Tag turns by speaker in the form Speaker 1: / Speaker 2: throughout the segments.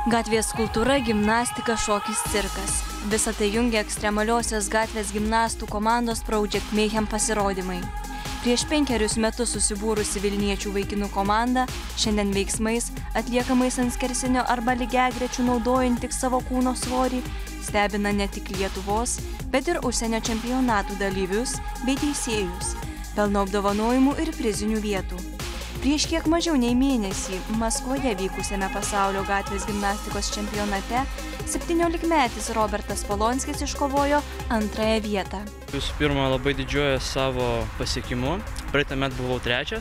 Speaker 1: Gatvės kultūra, gimnastika, šokis, cirkas. Visą tai jungia ekstremaliosios gatvės gimnastų komandos Project Mayhem pasirodymai. Prieš 5 metus susibūrusi Vilniečių vaikinų komanda šiandien veiksmais, atliekamais ant skersinio arba lygiagrečių naudojant tik savo kūno svorį, stebina ne tik Lietuvos, bet ir užsienio čempionatų dalyvius bei teisėjus, pelno apdovanojimų ir prizinių vietų. Prieš kiek mažiau nei mėnesį Maskvoje vykusiame pasaulio gatvės gimnastikos čempionate 17-metis Robertas Polonskis iškovojo 2. vietą.
Speaker 2: Visų pirma, labai didžiuoju savo pasiekimu. Praeitą metą buvau 3.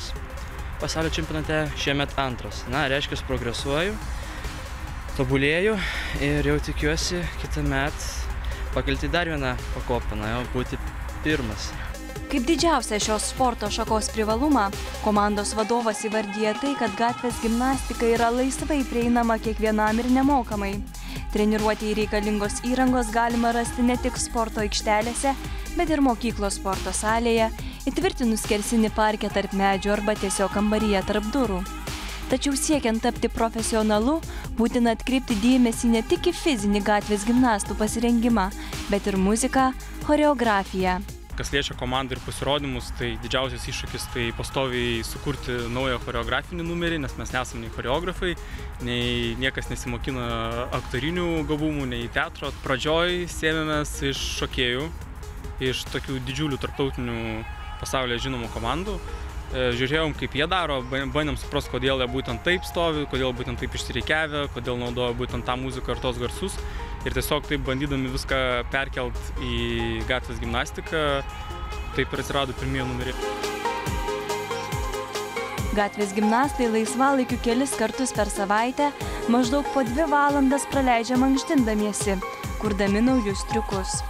Speaker 2: pasaulio čempionate, šiemet 2. Na, reiškia, progresuoju, tobulėju ir jau tikiuosi kitą metą pakelti dar vieną pakopą, jau būti 1.
Speaker 1: Kaip didžiausia šios sporto šakos privalumą, komandos vadovas įvardyja tai, kad gatvės gimnastika yra laisvai prieinama kiekvienam ir nemokamai. Treniruotei reikalingos įrangos galima rasti ne tik sporto aikštelėse, bet ir mokyklos sporto salėje, įtvirtinus skersinį parke tarp medžių arba tiesiog kambaryje tarp durų. Tačiau siekiant tapti profesionalu, būtina atkreipti dėmesį ne tik į fizinį gatvės gimnastų pasirengimą, bet ir muziką, choreografiją.
Speaker 3: Kas liečia komandą ir pasirodymus, tai didžiausias iššūkis tai pastoviai sukurti naują choreografinį numerį, nes mes nesame nei choreografai, nei niekas nesimokina aktorinių gabumų, nei teatro. Pradžioj sėmėmės iš šokėjų, iš tokių didžiulių tarptautinių pasaulyje žinomų komandų. Žiūrėjom, kaip jie daro, bandėm suprasti, kodėl jie būtent taip stovi, kodėl būtent taip išsireikiavę, kodėl naudoja būtent tą muziką ir tos garsus. Ir tiesiog taip bandydami viską perkelt į gatvės gimnastiką, taip ir atsirado pirmieji numeriai.
Speaker 1: Gatvės gimnastai laisvalaikiu kelis kartus per savaitę maždaug po 2 valandas praleidžia mankštindamiesi, kurdami naujus triukus.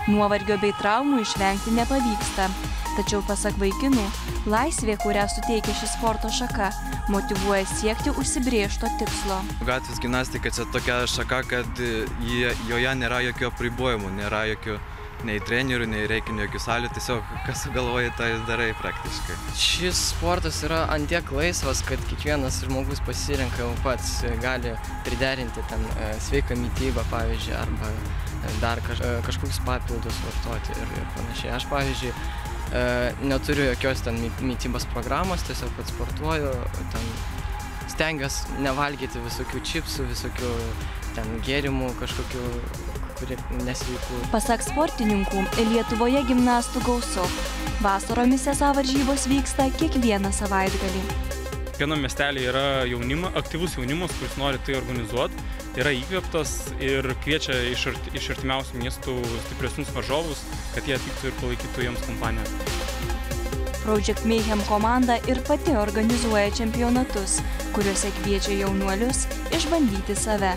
Speaker 1: Nuovargio bei traumų išvengti nepavyksta. Tačiau pasak vaikinų, laisvė, kurią suteikia ši sporto šaka, motyvuoja siekti užsibrėžto tikslo.
Speaker 4: Gatvės gimnastika čia tokia šaka, kad joje nėra jokių apribojimų, nėra jokių nei trenerių, nei reikia jokių salių, tiesiog kas galvoja, tai darai praktiškai.
Speaker 5: Šis sportas yra antiek laisvas, kad kiekvienas žmogus pasirenka pats, gali priderinti ten sveiką mitybą, pavyzdžiui, arba dar kažkokius papildus vartoti ir panašiai. Aš, pavyzdžiui, neturiu jokios ten mitybos programos, tiesiog pats sportuoju, ten stengiuosi nevalgyti visokių čipsų, visokių ten gėrimų, kažkokių, kurie nesveikų.
Speaker 1: Pasak sportininkų, Lietuvoje gimnastų gausu. Vasaromis esą varžybos vyksta kiekvieną savaitgalį.
Speaker 3: Kiekvienam miestelį yra aktyvus jaunimas, kuris nori tai organizuoti, yra įkvėptas ir kviečia iš artimiausių miestų stipresnius varžovus, kad jie atvyktų ir palaikytų jiems kompaniją.
Speaker 1: Project Mayhem komanda ir pati organizuoja čempionatus, kuriuose kviečia jaunuolius išbandyti save.